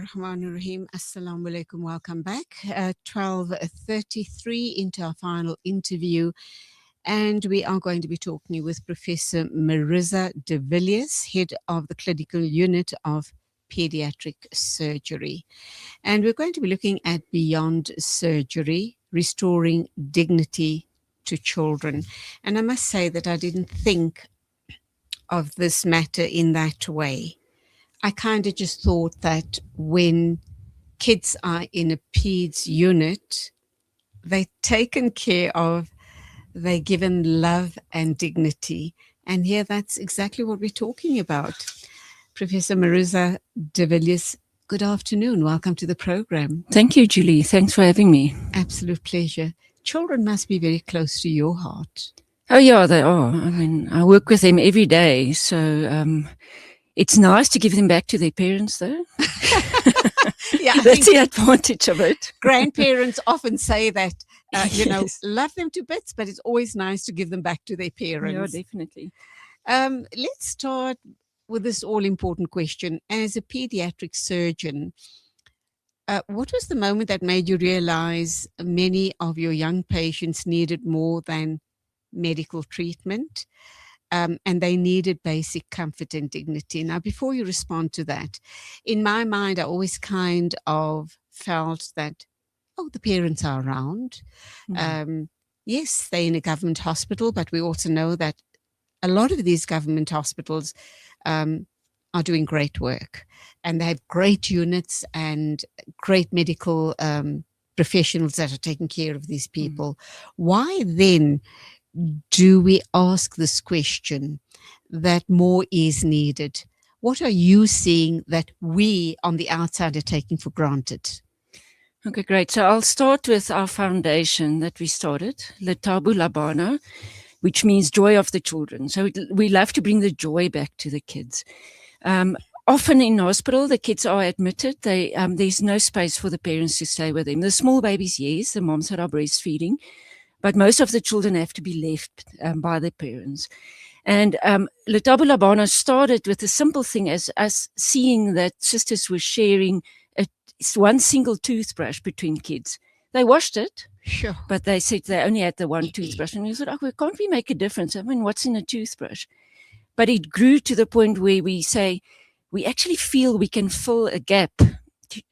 Bismillahirrahmanirrahim. Assalamu alaikum. Welcome back. 12:33 into our final interview. And we are going to be talking with Professor Mariza de Villiers, head of the clinical unit of Paediatric surgery. And we're going to be looking at beyond surgery, restoring dignity to children. And I must say that I didn't think of this matter in that way. I kind of just thought that when kids are in a PEDS unit, they're taken care of, they're given love and dignity. And here that's exactly what we're talking about. Professor Mariza de Villiers, good afternoon. Welcome to the program. Thank you, Julie. Thanks for having me. Absolute pleasure. Children must be very close to your heart. Oh, yeah, they are. I mean, I work with them every day. So it's nice to give them back to their parents, though. Yeah, That's the advantage of it. Grandparents often say that, Yes. love them to bits, but it's always nice to give them back to their Yeah, parents. definitely. Let's start with this all-important question. As a pediatric surgeon, what was the moment that made you realize many of your young patients needed more than medical treatment, and they needed basic comfort and dignity? Now, before you respond to that, in my mind, I always kind of felt that, oh, the parents are around. Yes, they're in a government hospital, but we also know that a lot of these government hospitals are doing great work, and they have great units and great medical professionals that are taking care of these people. Why then do we ask this question that more is needed? What are you seeing that we on the outside are taking for granted? Okay, great. So I'll start with our foundation that we started, Lethabo, Bana, which means joy of the children. So we love to bring the joy back to the kids. Often in hospital, the kids are admitted. There's no space for the parents to stay with them. The small babies, yes, the moms that are breastfeeding, but most of the children have to be left by their parents. And Lethabo Bana started with a simple thing as us seeing that sisters were sharing one single toothbrush between kids. They washed it, Sure. but they said they only had the one toothbrush. And we said, oh, can't we make a difference? I mean, what's in a toothbrush? But it grew to the point where we say, we actually feel we can fill a gap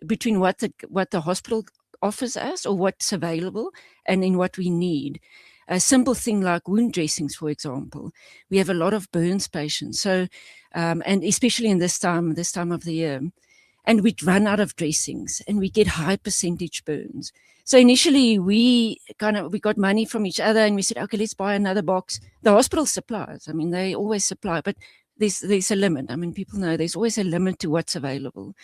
between what the hospital offers us or what's available and in what we need. A simple thing like wound dressings, for example. We have a lot of burns patients, so and especially in this time of the year, and we'd run out of dressings and we get high percentage burns. So initially we got money from each other and we said, okay, let's buy another box. The hospital supplies, I mean, they always supply, but there's a limit. I mean, people know there's always a limit to what's available.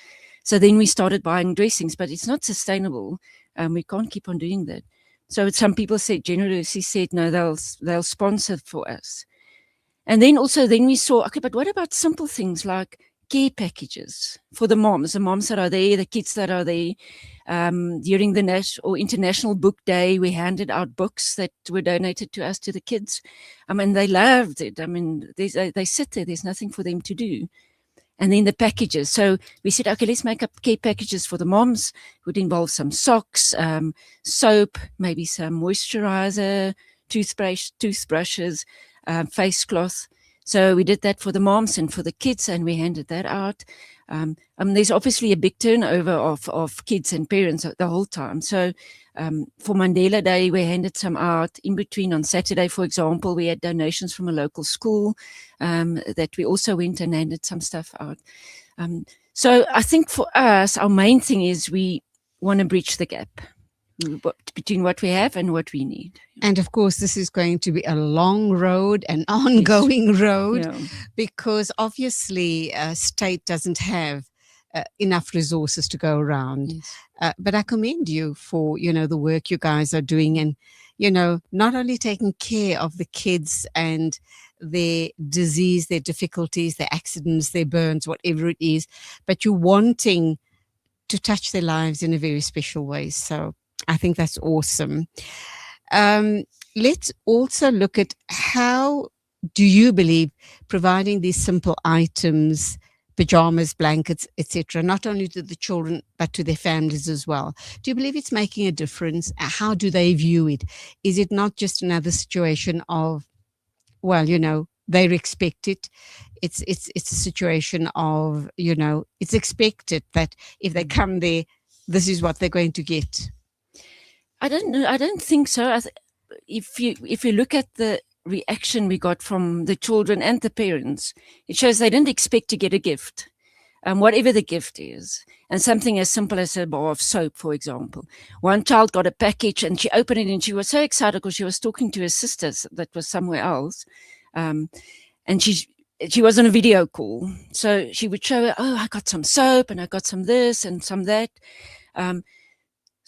So then we started buying dressings, but it's not sustainable. We can't keep on doing that. So some people generously said, no, they'll sponsor for us. And then we saw, okay, but what about simple things like care packages for the moms that are there, the kids that are there. During the International Book Day, we handed out books that were donated to us to the kids. I mean, they loved it. I mean, they sit there, there's nothing for them to do. And then the packages. So we said, okay, let's make up care packages for the moms. It would involve some socks, soap, maybe some moisturizer, toothbrushes, face cloth. So we did that for the moms and for the kids, and we handed that out. There's obviously a big turnover of kids and parents the whole time. So for Mandela Day, we handed some out. In between, on Saturday, for example, we had donations from a local school that we also went and handed some stuff out. So I think for us, our main thing is we want to bridge the gap between what we have and what we need. And of course, this is going to be a long road, an ongoing road, because obviously state doesn't have enough resources to go around. But I commend you for, the work you guys are doing and, not only taking care of the kids and their disease, their difficulties, their accidents, their burns, whatever it is, but you're wanting to touch their lives in a very special way. So I think that's awesome. Let's also look at how do you believe providing these simple items pajamas, blankets, etc., not only to the children, but to their families as well. Do you believe it's making a difference? How do they view it? Is it not just another situation of, well, they expect it? It's a situation of, it's expected that if they come there, this is what they're going to get. I don't know. I don't think so. If you look at the reaction we got from the children and the parents, it shows they didn't expect to get a gift, whatever the gift is. And something as simple as a bar of soap, for example. One child got a package and she opened it and she was so excited because she was talking to her sisters that was somewhere else. And she was on a video call. So she would show her, oh, I got some soap and I got some this and some that.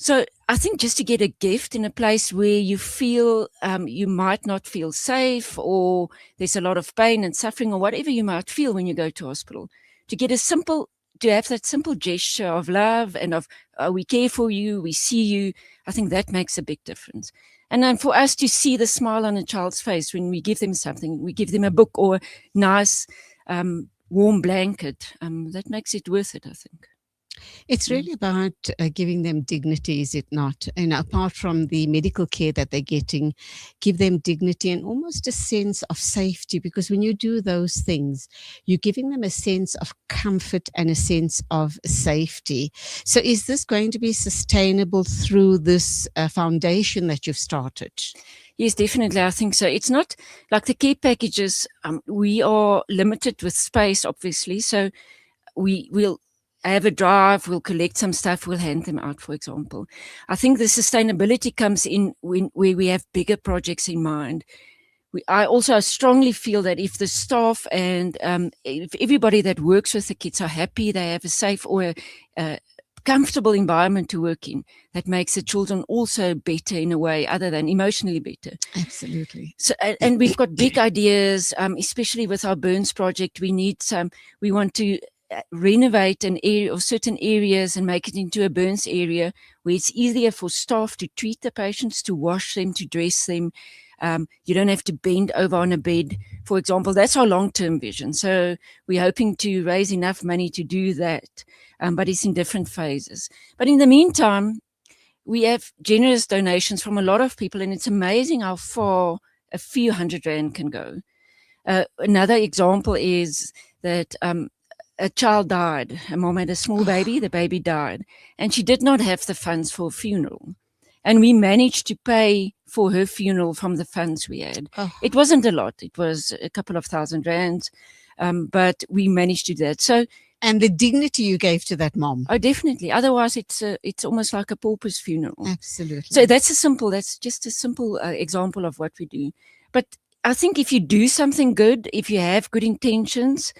So I think just to get a gift in a place where you feel you might not feel safe, or there's a lot of pain and suffering, or whatever you might feel when you go to hospital, to have that simple gesture of love and of we care for you, we see you, I think that makes a big difference. And then for us to see the smile on a child's face when we give them something, we give them a book or a nice warm blanket, that makes it worth it, I think. It's really about giving them dignity, is it not? And apart from the medical care that they're getting, give them dignity and almost a sense of safety, because when you do those things, you're giving them a sense of comfort and a sense of safety. So is this going to be sustainable through this foundation that you've started? Yes, definitely. I think so. It's not like the care packages. We are limited with space, obviously. So we'll have a drive, we'll collect some stuff, we'll hand them out, for example. I think the sustainability comes in where we have bigger projects in mind. I also strongly feel that if the staff and if everybody that works with the kids are happy, they have a safe or a comfortable environment to work in, that makes the children also better in a way other than emotionally better. Absolutely. So, and we've got big ideas, especially with our burns project. We want to renovate an area or certain areas and make it into a burns area where it's easier for staff to treat the patients, to wash them, to dress them. You don't have to bend over on a bed, for example. That's our long-term vision. So we're hoping to raise enough money to do that, but it's in different phases. But in the meantime, we have generous donations from a lot of people, and it's amazing how far a few $100 can go. Another example is that a child died. A mom had a small baby. The baby died, and she did not have the funds for a funeral. And we managed to pay for her funeral from the funds we had. Oh. It wasn't a lot. It was a couple of $1,000, but we managed to do that. So, and the dignity you gave to that mom. Oh, definitely. Otherwise, it's almost like a pauper's funeral. Absolutely. So that's just a simple example of what we do. But I think if you do something good, if you have good intentions,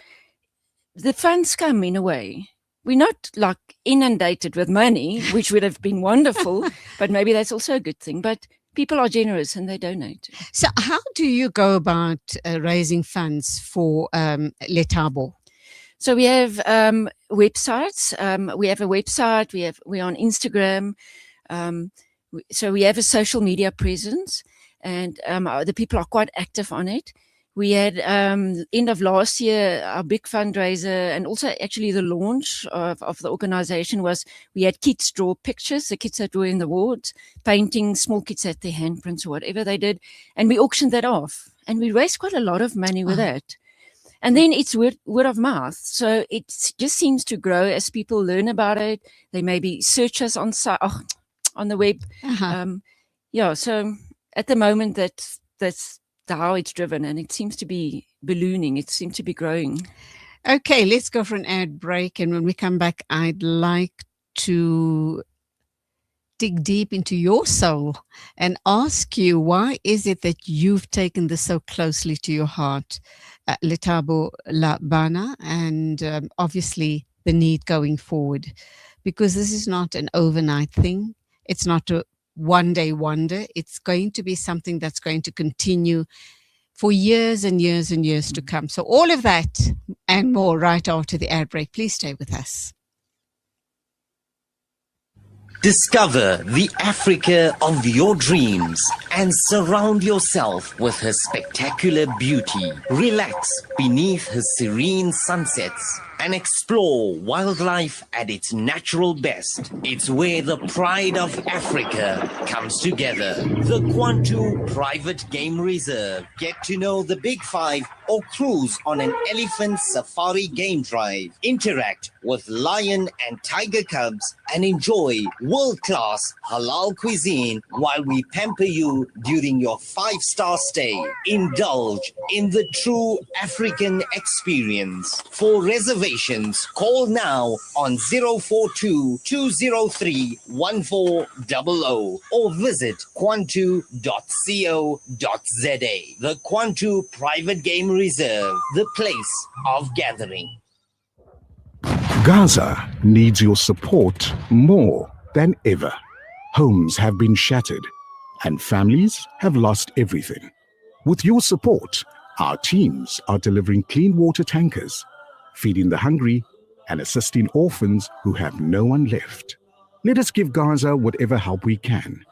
the funds come in a way. We're not like inundated with money, which would have been wonderful, but maybe that's also a good thing. But people are generous and they donate. So how do you go about raising funds for Lethabo? So we have websites. We have a website. We're on Instagram. So we have a social media presence, and the people are quite active on it. We had end of last year our big fundraiser, and also actually the launch of the organization was we had kids draw pictures, the kids that were in the wards, painting, small kids had their handprints or whatever they did, and we auctioned that off, and we raised quite a lot of money with that. And then it's word of mouth, so it just seems to grow as people learn about it. They maybe search us on the web. So at the moment that's how it's driven, and it seems to be ballooning. It seems to be growing. Okay, let's go for an ad break, and when we come back, I'd like to dig deep into your soul and ask you, why is it that you've taken this so closely to your heart, Lethabo Bana, and obviously the need going forward? Because this is not an overnight thing. It's not a one-day wonder. It's going to be something that's going to continue for years and years and years to come. So all of that and more right after the ad break. Please stay with us. Discover the Africa of your dreams and surround yourself with her spectacular beauty. Relax beneath her serene sunsets and explore wildlife at its natural best. It's where the pride of Africa comes together. The Kwantu Private Game Reserve. Get to know the Big Five or cruise on an elephant safari game drive. Interact with lion and tiger cubs and enjoy world-class halal cuisine while we pamper you during your 5-star stay. Indulge in the true African experience. For reservations, call now on 042 203 1400 or visit kwantu.co.za. The Kwantu Private Game Reserve, the place of gathering. Gaza needs your support more than ever. Homes have been shattered and families have lost everything. With your support, our teams are delivering clean water tankers, feeding the hungry, and assisting orphans who have no one left. Let us give Gaza whatever help we can.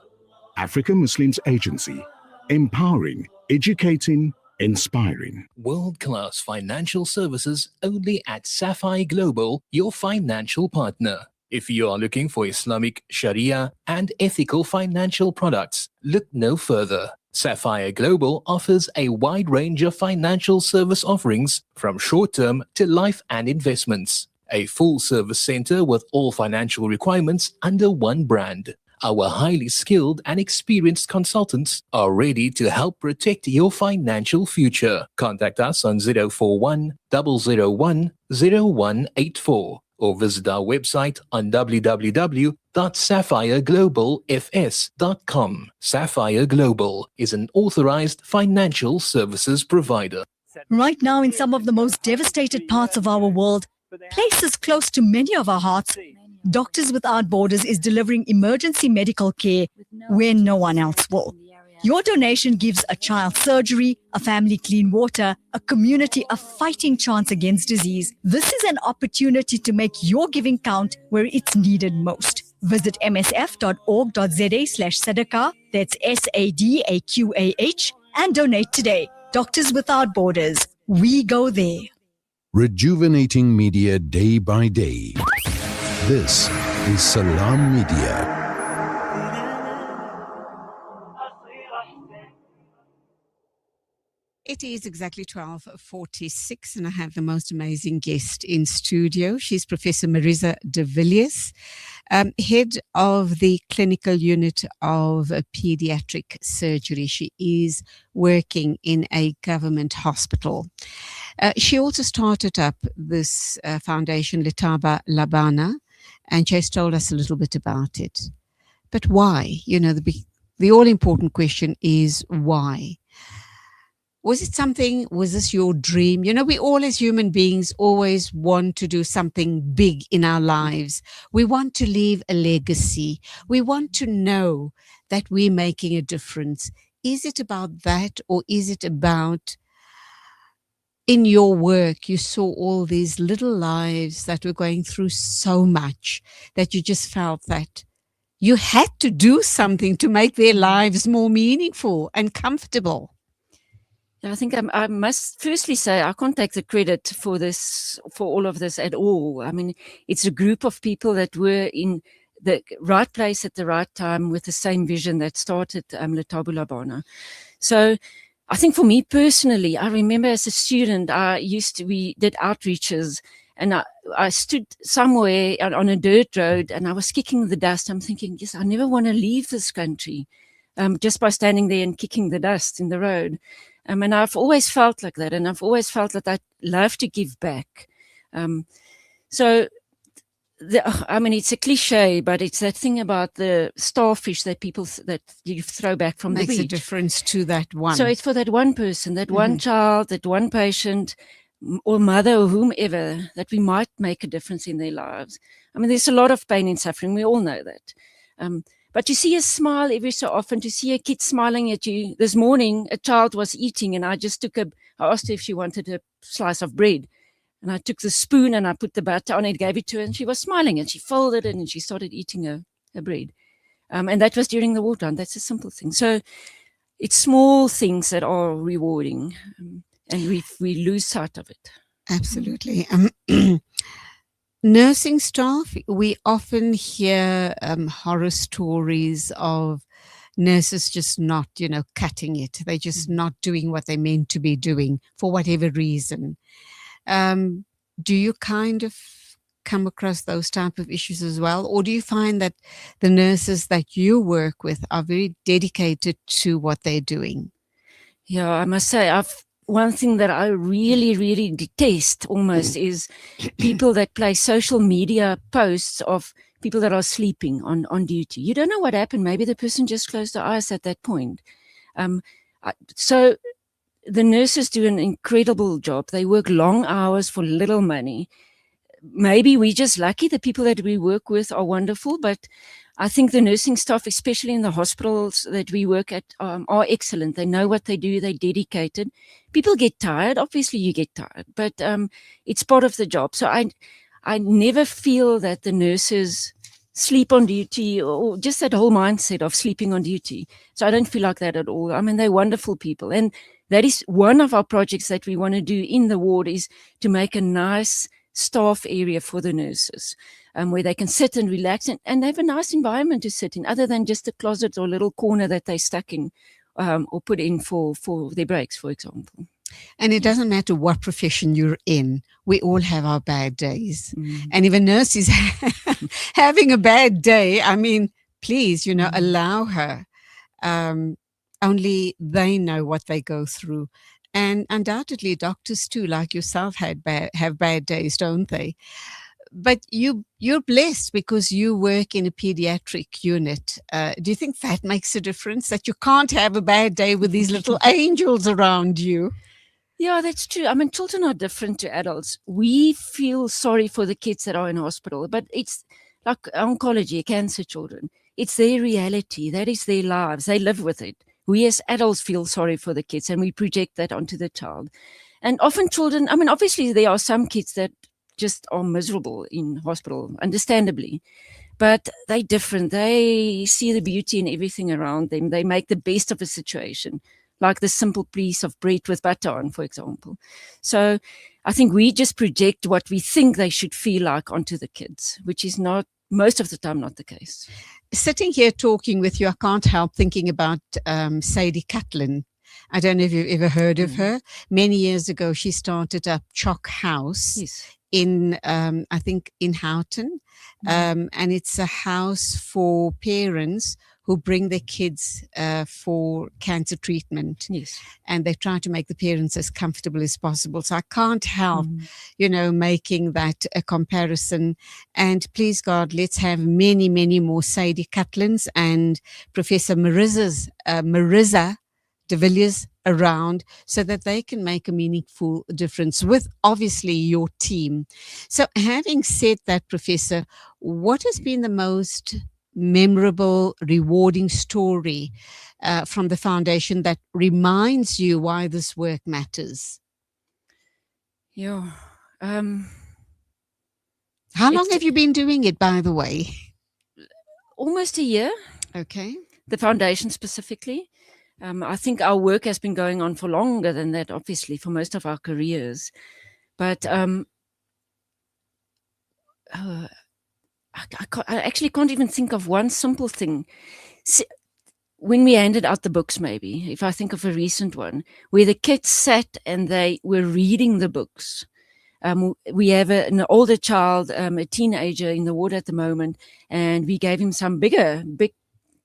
African Muslims Agency, empowering, educating, inspiring. World-class financial services only at Sapphire Global, your financial partner. If you are looking for Islamic, Sharia, and ethical financial products, look no further. Sapphire Global offers a wide range of financial service offerings from short-term to life and investments. A full-service center with all financial requirements under one brand. Our highly skilled and experienced consultants are ready to help protect your financial future. Contact us on 041 001 0184 or visit our website on www.sapphireglobalfs.com. Sapphire Global is an authorized financial services provider. Right now, in some of the most devastated parts of our world, places close to many of our hearts, Doctors Without Borders is delivering emergency medical care where no one else will. Your donation gives a child surgery, a family clean water, a community a fighting chance against disease. This is an opportunity to make your giving count where it's needed most. Visit msf.org.za/sadaqah, that's SADAQAH, and donate today. Doctors Without Borders, we go there. Rejuvenating media day by day. This is Salam Media. It is exactly 12:46 and I have the most amazing guest in studio. She's Professor Mariza de Villiers, head of the clinical unit of Paediatric surgery. She is working in a government hospital. She also started up this foundation, Lethabo, Bana, and she's told us a little bit about it. But why? You know, the all-important question is why? Was it something, was this your dream? You know, we all as human beings always want to do something big in our lives. We want to leave a legacy. We want to know that we're making a difference. Is it about that, or is it about, in your work, you saw all these little lives that were going through so much that you just felt that you had to do something to make their lives more meaningful and comfortable? I think I must firstly say I can't take the credit for this, for all of this at all. I mean, it's a group of people that were in the right place at the right time with the same vision that started Lethabo Bana. So I think for me personally, I remember as a student, we did outreaches, and I stood somewhere on a dirt road and I was kicking the dust. I'm thinking, yes, I never want to leave this country just by standing there and kicking the dust in the road. And I've always felt like that, and I've always felt that I love to give back. So, I mean, it's a cliche, but it's that thing about the starfish that that you throw back from the beach. Makes a difference to that one. So it's for that one person, that one child, that one patient, or mother, or whomever, that we might make a difference in their lives. I mean, there's a lot of pain and suffering. We all know that. But to see a smile every so often, to see a kid smiling at you. This morning, a child was eating, and I asked her if she wanted a slice of bread. And I took the spoon and I put the butter on it, gave it to her, and she was smiling, and she folded it and she started eating her bread. And that was during the wartime. That's a simple thing. So it's small things that are rewarding. and we lose sight of it. Absolutely. Nursing staff, we often hear horror stories of nurses just not, cutting it. They're just not doing what they're meant to be doing for whatever reason. Do you kind of come across those type of issues as well? Or do you find that the nurses that you work with are very dedicated to what they're doing? Yeah, I must say, one thing that I really, really detest almost is people that place social media posts of people that are sleeping on duty. You don't know what happened. Maybe the person just closed their eyes at that point. So the nurses do an incredible job. They work long hours for little money. Maybe we're just lucky. The people that we work with are wonderful, but I think the nursing staff, especially in the hospitals that we work at, are excellent. They know what they do. They're dedicated. People get tired. Obviously, you get tired, but it's part of the job. So I never feel that the nurses sleep on duty or just that whole mindset of sleeping on duty. So I don't feel like that at all. I mean, they're wonderful people. And that is one of our projects that we want to do in the ward, is to make a nice staff area for the nurses, where they can sit and relax and have a nice environment to sit in, other than just a closet or little corner that they're stuck in, or put in for their breaks, for example. And it doesn't matter what profession you're in, we all have our bad days. And if a nurse is having a bad day, I mean, please, allow her. Only they know what they go through. And undoubtedly, doctors too, like yourself, have bad days, don't they? But you're blessed because you work in a pediatric unit. Do you think that makes a difference, that you can't have a bad day with these little angels around you? Yeah, that's true. I mean, children are different to adults. We feel sorry for the kids that are in hospital, but it's like oncology, cancer children. It's their reality. That is their lives. They live with it. We as adults feel sorry for the kids, and we project that onto the child. And often children, I mean, obviously there are some kids that just are miserable in hospital, understandably, but they're different. They see the beauty in everything around them. They make the best of a situation, like the simple piece of bread with butter on, for example. So I think we just project what we think they should feel like onto the kids, which is not, most of the time, not the case. Sitting here talking with you, I can't help thinking about Sadie Catlin. I don't know if you've ever heard of her. Many years ago, she started up Chalk House in, I think, in Houghton. And it's a house for parents who bring their kids for cancer treatment. And they try to make the parents as comfortable as possible. So I can't help, making that a comparison. And please God, let's have many, many more Sadie Catlins and Professor Mariza de Villiers around, so that they can make a meaningful difference with, obviously, your team. So having said that, Professor, what has been the most memorable, rewarding story from the foundation that reminds you why this work matters? Yeah. How long have you been doing it, by the way? Almost a year. Okay. The foundation specifically. I think our work has been going on for longer than that, obviously, for most of our careers. But I actually can't even think of one simple thing. When we handed out the books, maybe, if I think of a recent one, where the kids sat and they were reading the books. We have an older child, a teenager in the ward at the moment, and we gave him some big,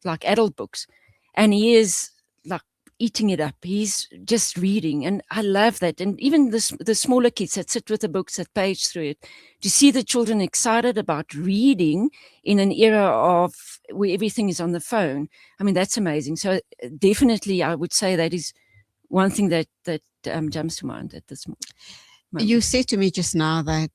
like adult books. And he is like eating it up. He's just reading. And I love that. And even the smaller kids that sit with the books, that page through it, to see the children excited about reading in an era of where everything is on the phone. I mean, that's amazing. So definitely I would say that is one thing that jumps to mind at this moment. You said to me just now that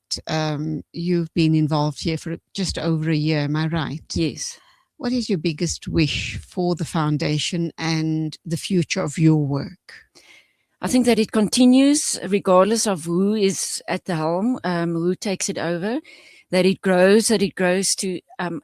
you've been involved here for just over a year. Am I right? Yes. What is your biggest wish for the foundation and the future of your work? I think that it continues regardless of who is at the helm, who takes it over, that it grows to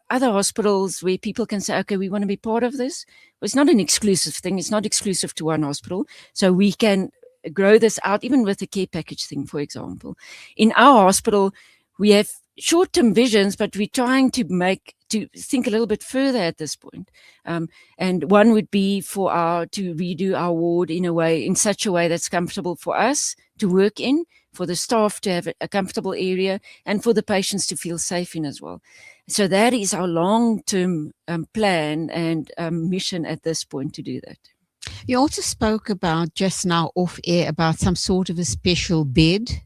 other hospitals where people can say, okay, we want to be part of this. Well, it's not an exclusive thing. It's not exclusive to one hospital. So we can grow this out, even with the care package thing, for example. In our hospital, we have short-term visions, but we're trying to think a little bit further at this point. And one would be to redo our ward in such a way that's comfortable for us to work in, for the staff to have a comfortable area, and for the patients to feel safe in as well. So that is our long-term plan and mission at this point to do that. You also spoke about just now off air about some sort of a special bed.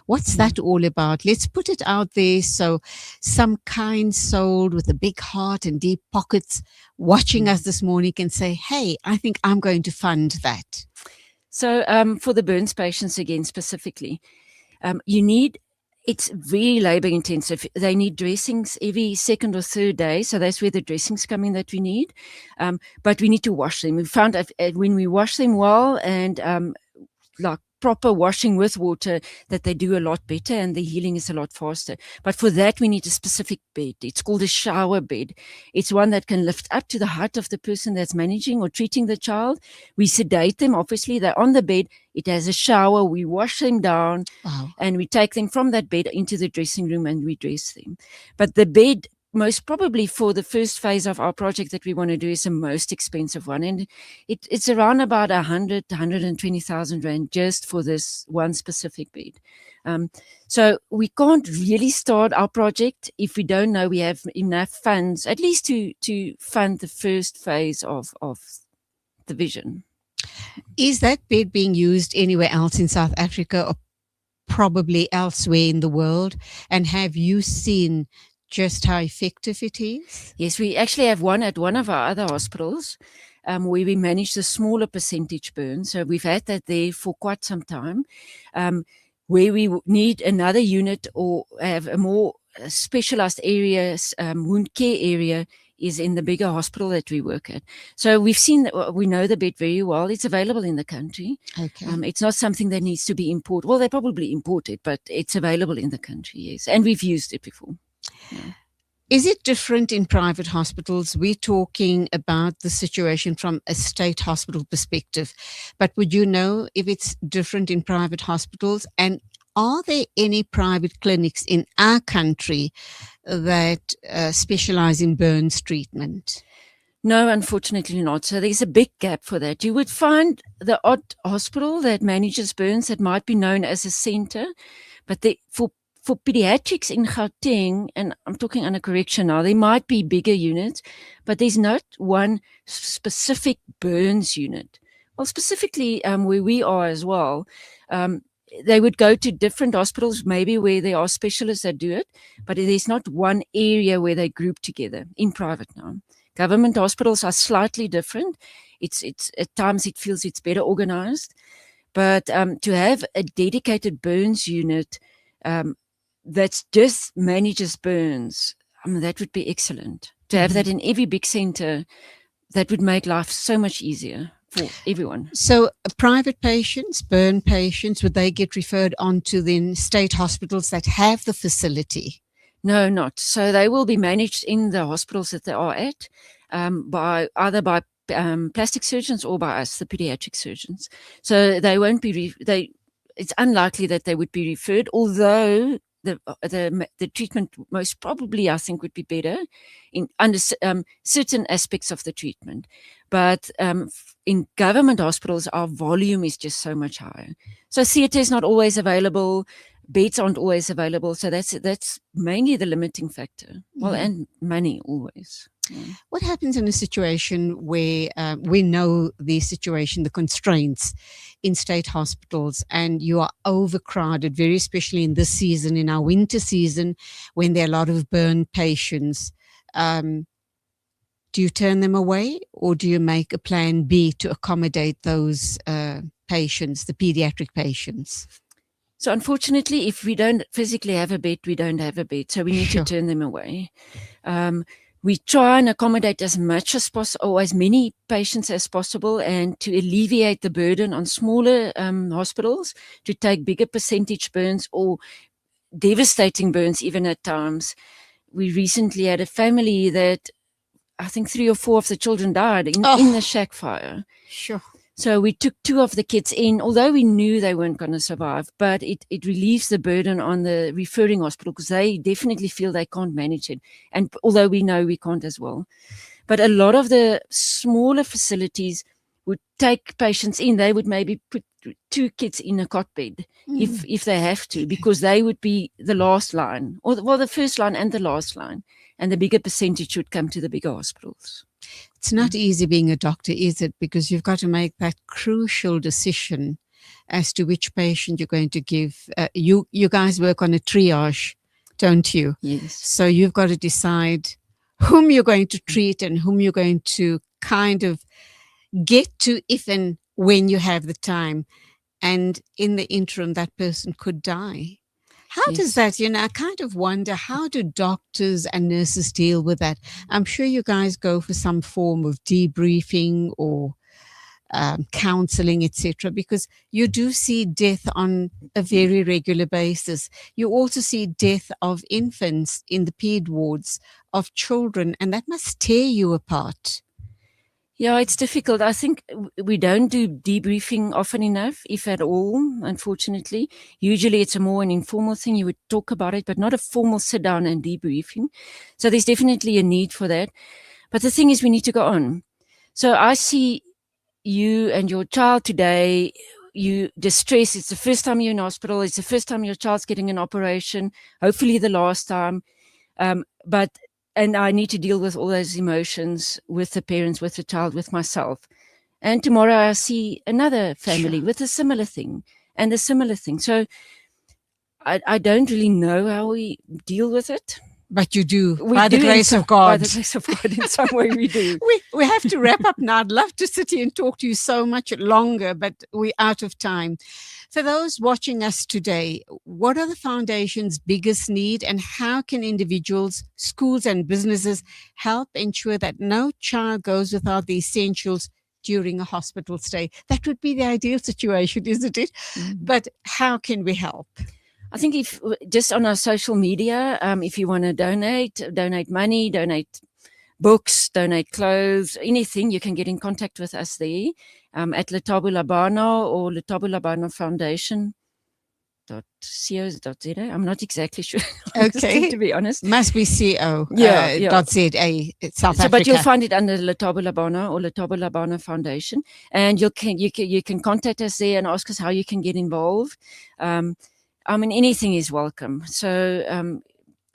What's that all about? Let's put it out there. So some kind soul with a big heart and deep pockets watching us this morning can say, hey, I think I'm going to fund that. So for the burns patients again specifically, it's very labor intensive. They need dressings every second or third day. So that's where the dressings come in that we need. But we need to wash them. We found when we wash them well and like proper washing with water, that they do a lot better and the healing is a lot faster. But for that, we need a specific bed. It's called a shower bed. It's one that can lift up to the height of the person that's managing or treating the child. We sedate them. Obviously, they're on the bed. It has a shower. We wash them down. Wow. And we take them from that bed into the dressing room and we dress them. But the bed, most probably for the first phase of our project that we want to do, is the most expensive one. And it's around about 120,000 Rand just for this one specific bed. So we can't really start our project if we don't know we have enough funds, at least to fund the first phase of the vision. Is that bed being used anywhere else in South Africa or probably elsewhere in the world? And have you seen just how effective it is? Yes, we actually have one at one of our other hospitals where we manage the smaller percentage burn. So we've had that there for quite some time. Where we need another unit or have a more specialized area, wound care area, is in the bigger hospital that we work at. So we've seen that we know the bed very well. It's available in the country. Okay. It's not something that needs to be imported. Well, they probably import it, but it's available in the country, yes. And we've used it before. Yeah. Is it different in private hospitals? We're talking about the situation from a state hospital perspective, but would you know if it's different in private hospitals? And are there any private clinics in our country that specialize in burns treatment? No, unfortunately not. So there's a big gap for that. You would find the odd hospital that manages burns that might be known as a center, but for pediatrics in Gauteng, and I'm talking under correction now, there might be bigger units, but there's not one specific burns unit. Well, specifically where we are as well, they would go to different hospitals, maybe where there are specialists that do it, but there's not one area where they group together in private now. Government hospitals are slightly different. It's at times it feels it's better organized, but to have a dedicated burns unit that just manages burns, that would be excellent. To have that in every big center, that would make life so much easier for everyone. So private patients, burn patients, would they get referred on to the state hospitals that have the facility? No, not. So they will be managed in the hospitals that they are at, by plastic surgeons or by us, the pediatric surgeons. So they won't be, it's unlikely that they would be referred, although the treatment most probably, I think, would be better under certain aspects of the treatment. But in government hospitals, our volume is just so much higher. So theatre is not always available, beds aren't always available. So that's mainly the limiting factor. Well, and money always. Yeah. What happens in a situation where we know the situation, the constraints in state hospitals, and you are overcrowded, very especially in this season, in our winter season, when there are a lot of burn patients? Do you turn them away, or do you make a plan B to accommodate those patients, the pediatric patients? So unfortunately, if we don't physically have a bed, we don't have a bed. So we need to turn them away. We try and accommodate as much as possible, or as many patients as possible, and to alleviate the burden on smaller hospitals to take bigger percentage burns or devastating burns even at times. We recently had a family that I think 3 or 4 of the children died in the shack fire. Sure. So we took 2 of the kids in, although we knew they weren't going to survive, but it relieves the burden on the referring hospital because they definitely feel they can't manage it. And although we know we can't as well. But a lot of the smaller facilities would take patients in. They would maybe put 2 kids in a cot bed if they have to, because they would be the last line, or the first line and the last line. And the bigger percentage would come to the bigger hospitals. It's not easy being a doctor, is it? Because you've got to make that crucial decision as to which patient you're going to give. You guys work on a triage, don't you? Yes. So you've got to decide whom you're going to treat and whom you're going to kind of get to if and when you have the time. And in the interim, that person could die. How does that, I kind of wonder, how do doctors and nurses deal with that? I'm sure you guys go for some form of debriefing or counseling, etc., because you do see death on a very regular basis. You also see death of infants in the ped wards, of children, and that must tear you apart. Yeah, it's difficult. I think we don't do debriefing often enough, if at all, unfortunately. Usually it's a more an informal thing. You would talk about it, but not a formal sit down and debriefing. So there's definitely a need for that. But the thing is, we need to go on. So I see you and your child today, you distress. It's the first time you're in hospital. It's the first time your child's getting an operation, hopefully the last time. And I need to deal with all those emotions with the parents, with the child, with myself. And tomorrow I see another family with a similar thing and a similar thing. So I don't really know how we deal with it. But you do, by the grace of God. By the grace of God, in some way we do. We have to wrap up now. I'd love to sit here and talk to you so much longer, but we're out of time. For those watching us today, what are the foundation's biggest need, and how can individuals, schools and businesses help ensure that no child goes without the essentials during a hospital stay? That would be the ideal situation, isn't it? But how can we help? I think if just on our social media, if you want to donate money, donate books, donate clothes, anything, you can get in contact with us there at Lethabo Bana or Lethabo Bana Foundation. .co.za. I'm not exactly sure. Okay, to be honest, must be .co. Yeah. .za. South Africa. But you'll find it under Lethabo Bana or Lethabo Bana Foundation, and you can contact us there and ask us how you can get involved. I mean, anything is welcome. So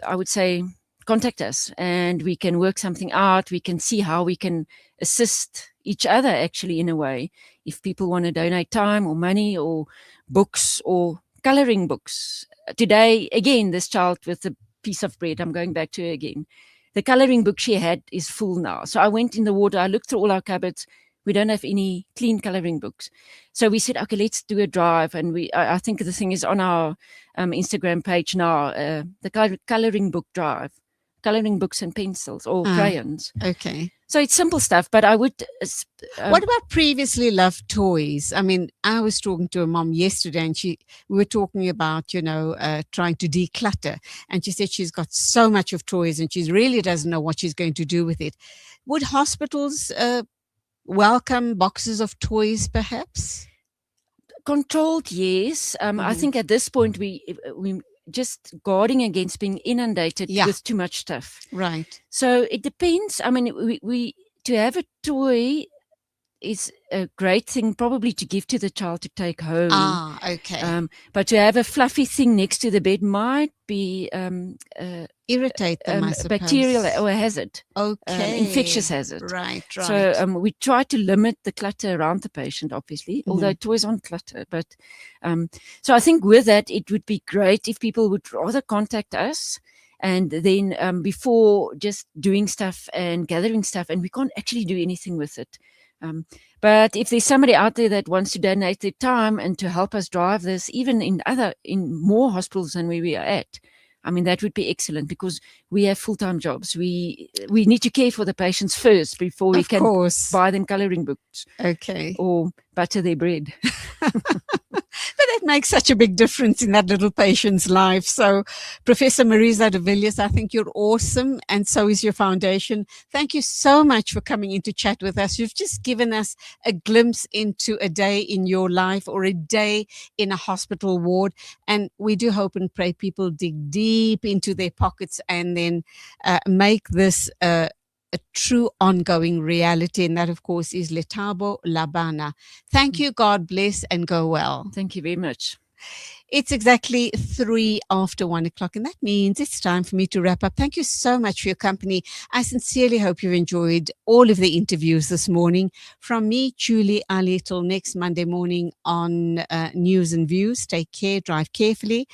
I would say contact us and we can work something out. We can see how we can assist each other actually in a way. If people want to donate time or money or books or coloring books. Today, again, this child with the piece of bread, I'm going back to her again. The coloring book she had is full now. So I went in the ward, I looked through all our cupboards. We don't have any clean coloring books. So we said, okay, let's do a drive. And I think the thing is on our Instagram page now, the coloring book drive, coloring books and pencils or crayons. Okay. So it's simple stuff, but I would... what about previously loved toys? I mean, I was talking to a mom yesterday and we were talking about, trying to declutter. And she said she's got so much of toys and she really doesn't know what she's going to do with it. Would hospitals... welcome boxes of toys, perhaps? Controlled, yes. I think at this point we just guarding against being inundated with too much stuff. Right. So it depends. I mean, we to have a toy is a great thing probably to give to the child to take home. Okay. But to have a fluffy thing next to the bed might be irritate them, I suppose. Bacterial or a hazard. Okay. Infectious hazard. Right. So we try to limit the clutter around the patient, obviously, although toys aren't clutter. But so I think with that, it would be great if people would rather contact us and then before just doing stuff and gathering stuff, and we can't actually do anything with it. But if there's somebody out there that wants to donate their time and to help us drive this, even in more hospitals than where we are at, I mean, that would be excellent because we have full-time jobs. We need to care for the patients first before we can buy them coloring books. Okay. Or butter their bread. But that makes such a big difference in that little patient's life. So, Professor Mariza de Villiers, I think you're awesome, and so is your foundation. Thank you so much for coming in to chat with us. You've just given us a glimpse into a day in your life or a day in a hospital ward, and we do hope and pray people dig deep into their pockets and then make this a true ongoing reality, and that, of course, is Lethabo Bana. Thank you. God bless and go well. Thank you very much. It's exactly 3 after 1 o'clock, and that means it's time for me to wrap up. Thank you so much for your company. I sincerely hope you've enjoyed all of the interviews this morning. From me, Julie Ali, till next Monday morning on News and Views. Take care, drive carefully.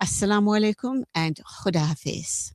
Assalamu alaikum and Khuda Hafiz.